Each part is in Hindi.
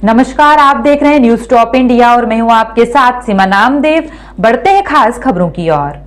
नमस्कार, आप देख रहे हैं न्यूज टॉप इंडिया और मैं हूं आपके साथ सीमा नामदेव। बढ़ते हैं खास खबरों की ओर।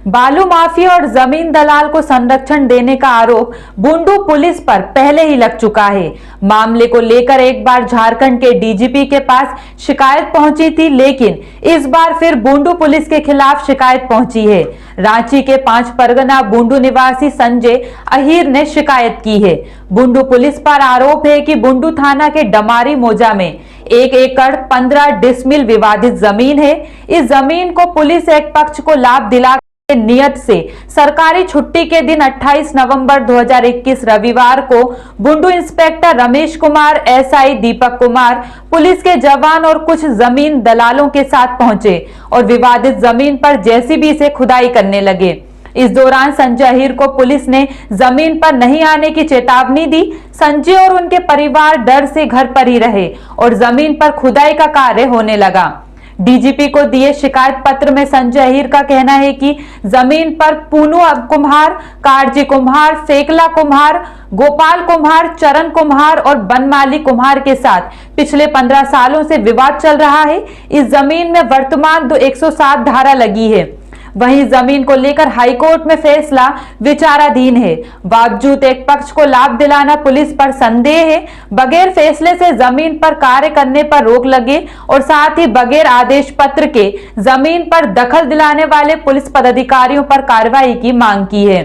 बालू माफिया और जमीन दलाल को संरक्षण देने का आरोप बुंडू पुलिस पर पहले ही लग चुका है। मामले को लेकर एक बार झारखंड के डीजीपी के पास शिकायत पहुंची थी, लेकिन इस बार फिर बुंडू पुलिस के खिलाफ शिकायत पहुंची है। रांची के 5 परगना बुंडू निवासी संजय अहीर ने शिकायत की है। बुंडू पुलिस पर आरोप है कि बुंडू थाना के डमारी मोजा में 1 एकड़ 15 डिसमिल विवादित जमीन है। इस जमीन को पुलिस एक पक्ष को लाभ दिला नियत से सरकारी छुट्टी के दिन 28 नवंबर 2021 रविवार को Bundu inspector Ramesh Kumar, SI Deepak Kumar, police के जवान और कुछ जमीन दलालों के साथ पहुंचे और विवादित जमीन पर जेसीबी से खुदाई करने लगे। इस दौरान संजय अहीर को पुलिस ने जमीन पर नहीं आने की चेतावनी दी। संजय और उनके परिवार डर से घर पर ही रहे और जमीन पर खुदाई का कार्य होने लगा। डीजीपी को दिए शिकायत पत्र में संजय अहीर का कहना है कि जमीन पर पूनू कुम्हार, कारजी कुम्हार, फेकला कुम्हार, गोपाल कुम्हार, चरण कुम्हार और बनमाली कुम्हार के साथ पिछले 15 सालों से विवाद चल रहा है। इस जमीन में वर्तमान 107 धारा लगी है। वहीं जमीन को लेकर हाईकोर्ट में फैसला विचाराधीन है। बावजूद एक पक्ष को लाभ दिलाना पुलिस पर संदेह है। बगैर फैसले से जमीन पर कार्य करने पर रोक लगे और साथ ही बगैर आदेश पत्र के जमीन पर दखल दिलाने वाले पुलिस पदाधिकारियों पर कार्रवाई की मांग की है।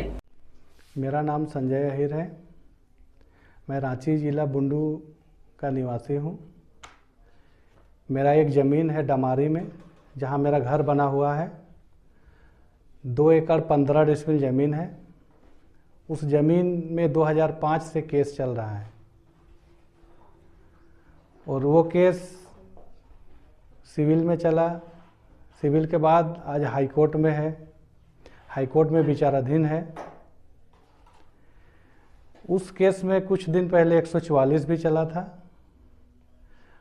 मेरा नाम संजय अहीर है। मैं रांची जिला बुंडू का निवासी हूँ। मेरा एक ज़मीन है डमारी में, जहाँ मेरा घर बना हुआ है। 2 एकड़ 15 डिसमिल ज़मीन है। उस ज़मीन में 2005 से केस चल रहा है और वो केस सिविल में चला। सिविल के बाद आज हाई कोर्ट में है। हाई कोर्ट में विचाराधीन है। उस केस में कुछ दिन पहले 144 भी चला था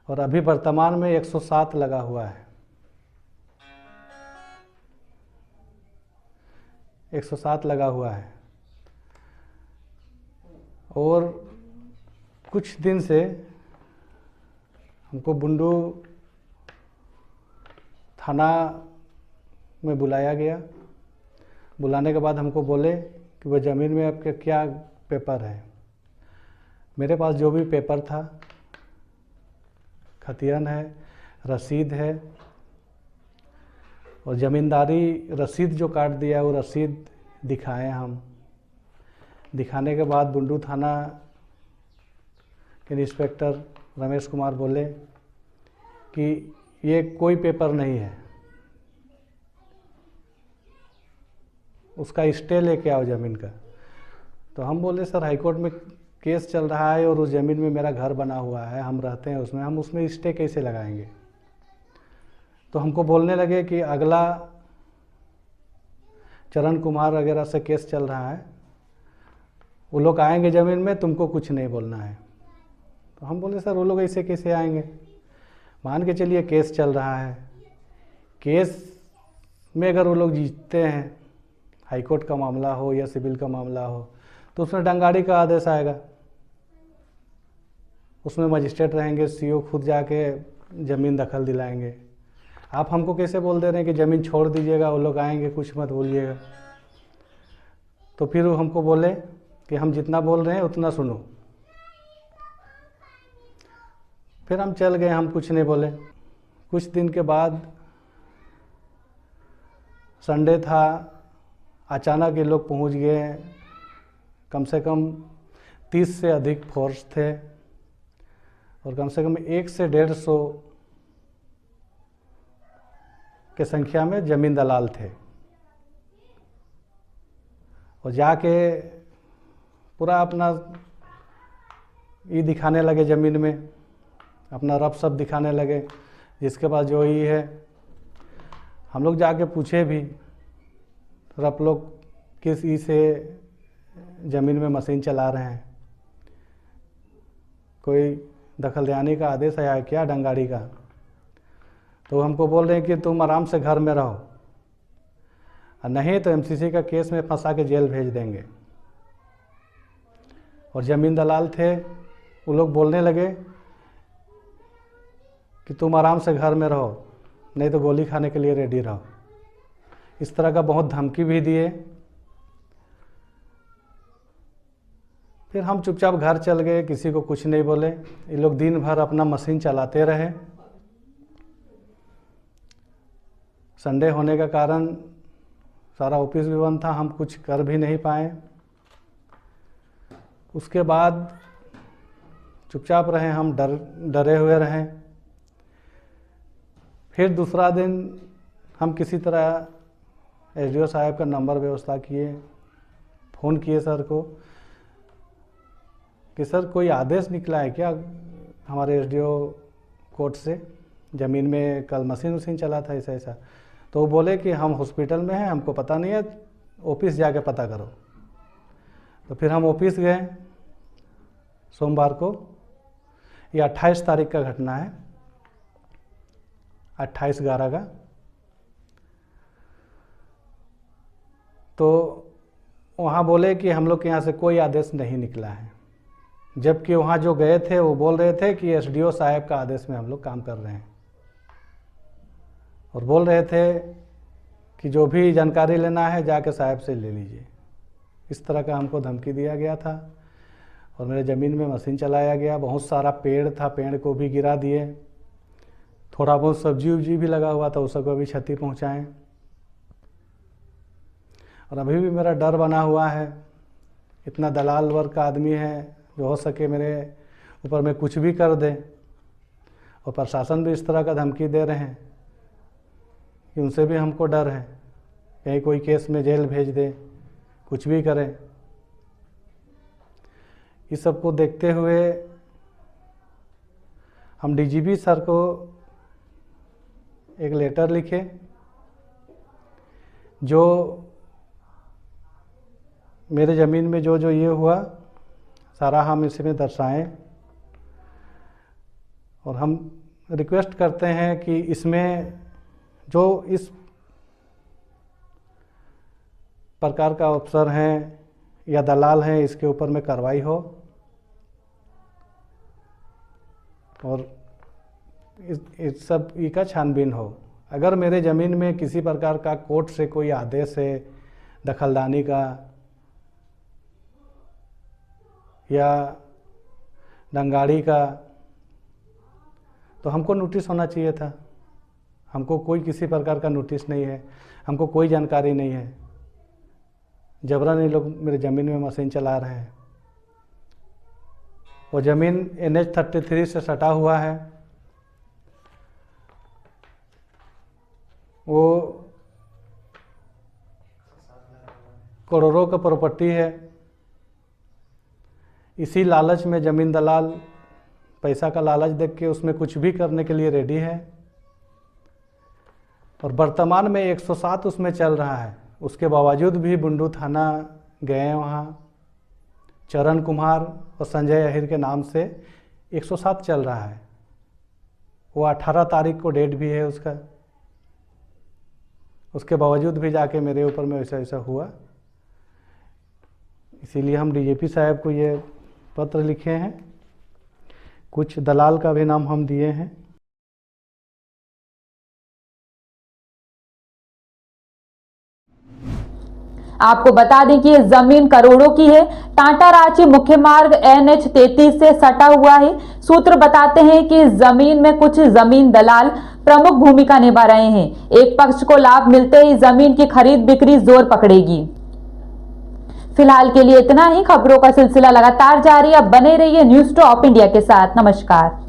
और अभी वर्तमान में 107 लगा हुआ है। 107 लगा हुआ है और कुछ दिन से हमको बुंडू थाना में बुलाया गया। बुलाने के बाद हमको बोले कि वह ज़मीन में आपके क्या पेपर है। मेरे पास जो भी पेपर था, खतियन है, रसीद है और ज़मींदारी रसीद जो काट दिया वो रसीद दिखाए हम। दिखाने के बाद बुंडू थाना के इंस्पेक्टर रमेश कुमार बोले कि ये कोई पेपर नहीं है, उसका स्टे लेके आओ ज़मीन का। तो हम बोले सर हाईकोर्ट में केस चल रहा है और उस ज़मीन में मेरा घर बना हुआ है, हम रहते हैं उसमें, हम उसमें स्टे कैसे लगाएंगे। तो हमको बोलने लगे कि अगला चरण कुमार वगैरह से केस चल रहा है, वो लोग आएंगे ज़मीन में, तुमको कुछ नहीं बोलना है। तो हम बोले सर वो लोग ऐसे कैसे आएंगे। मान के चलिए केस चल रहा है, केस में अगर वो लोग जीतते हैं, हाई कोर्ट का मामला हो या सिविल का मामला हो, तो उसमें डंगाड़ी का आदेश आएगा। उसमें मजिस्ट्रेट रहेंगे, सीओ खुद जाके ज़मीन दखल दिलाएंगे। आप हमको कैसे बोल दे रहे हैं कि ज़मीन छोड़ दीजिएगा, वो लोग आएंगे, कुछ मत बोलिएगा। तो फिर वो हमको बोले कि हम जितना बोल रहे हैं उतना सुनो। फिर हम चल गए, हम कुछ नहीं बोले। कुछ दिन के बाद संडे था, अचानक ये लोग पहुंच गए। कम से कम 30 से अधिक फोर्स थे और कम से कम 1 से 150 के संख्या में ज़मीन दलाल थे और जाके पूरा अपना ये दिखाने लगे, ज़मीन में अपना रफ सब दिखाने लगे, जिसके पास जो ही है। हम लोग जाके पूछे भी, रफ लोग किस ई से ज़मीन में मशीन चला रहे हैं, कोई दखलदेनी का आदेश आया है क्या डंगाड़ी का। तो हमको बोल रहे हैं कि तुम आराम से घर में रहो, और नहीं तो एमसीसी का केस में फंसा के जेल भेज देंगे। और ज़मीन दलाल थे, वो लोग बोलने लगे कि तुम आराम से घर में रहो, नहीं तो गोली खाने के लिए रेडी रहो। इस तरह का बहुत धमकी भी दिए। फिर हम चुपचाप घर चल गए, किसी को कुछ नहीं बोले। ये लोग दिन भर अपना मशीन चलाते रहे। संडे होने का कारण सारा ऑफिस भी बंद था, हम कुछ कर भी नहीं पाए। उसके बाद चुपचाप रहे, हम डरे हुए रहे। फिर दूसरा दिन हम किसी तरह एसडीओ साहब का नंबर व्यवस्था किए, फ़ोन किए सर को कि सर कोई आदेश निकला है क्या हमारे एसडीओ कोर्ट से, ज़मीन में कल मशीन चला था ऐसा ऐसा। तो वो बोले कि हम हॉस्पिटल में हैं, हमको पता नहीं है, ऑफिस जाके पता करो। तो फिर हम ऑफिस गए सोमवार को। ये 28 तारीख का घटना है, 28/11 का। तो वहाँ बोले कि हम लोग के यहाँ से कोई आदेश नहीं निकला है, जबकि वहाँ जो गए थे वो बोल रहे थे कि एसडीओ साहब का आदेश में हम लोग काम कर रहे हैं, और बोल रहे थे कि जो भी जानकारी लेना है जाके साहब से ले लीजिए। इस तरह का हमको धमकी दिया गया था। और मेरे ज़मीन में मशीन चलाया गया। बहुत सारा पेड़ था, पेड़ को भी गिरा दिए। थोड़ा बहुत सब्जी उब्जी भी लगा हुआ था, उस सबको भी क्षति पहुँचाएँ। और अभी भी मेरा डर बना हुआ है। इतना दलाल वर्ग का आदमी है जो हो सके मेरे ऊपर में कुछ भी कर दे। और प्रशासन भी इस तरह का धमकी दे रहे हैं कि उनसे भी हमको डर है, कहीं कोई केस में जेल भेज दे, कुछ भी करे। इस सब को देखते हुए हम डीजीपी सर को एक लेटर लिखे, जो मेरे ज़मीन में जो ये हुआ सारा हम इसमें दर्शाएं। और हम रिक्वेस्ट करते हैं कि इसमें जो इस प्रकार का अफसर हैं या दलाल हैं, इसके ऊपर में कार्रवाई हो। और इस सब का छानबीन हो। अगर मेरे ज़मीन में किसी प्रकार का कोर्ट से कोई आदेश है दखलदानी का या दंगाड़ी का, तो हमको नोटिस होना चाहिए था। हमको कोई किसी प्रकार का नोटिस नहीं है, हमको कोई जानकारी नहीं है। जबरन ये लोग मेरे ज़मीन में मशीन चला रहे हैं। वो ज़मीन NH 33 से सटा हुआ है। वो करोड़ों का प्रॉपर्टी है। इसी लालच में ज़मीन दलाल पैसा का लालच देख के उसमें कुछ भी करने के लिए रेडी है। और वर्तमान में 107 उसमें चल रहा है। उसके बावजूद भी बुंडू थाना गए, वहाँ चरण कुमार और संजय अहिर के नाम से 107 चल रहा है। वो 18 तारीख को डेट भी है उसका। उसके बावजूद भी जाके मेरे ऊपर में ऐसा ऐसा हुआ। इसीलिए हम डीजीपी साहब को ये पत्र लिखे हैं। कुछ दलाल का भी नाम हम दिए हैं। आपको बता दें कि ये जमीन करोड़ों की है। टाटा रांची मुख्य मार्ग NH 33 से सटा हुआ है। सूत्र बताते हैं कि जमीन में कुछ जमीन दलाल प्रमुख भूमिका निभा रहे हैं। एक पक्ष को लाभ मिलते ही जमीन की खरीद बिक्री जोर पकड़ेगी। फिलहाल के लिए इतना ही। खबरों का सिलसिला लगातार जारी। अब बने रहिए न्यूज़ टॉप इंडिया के साथ। नमस्कार।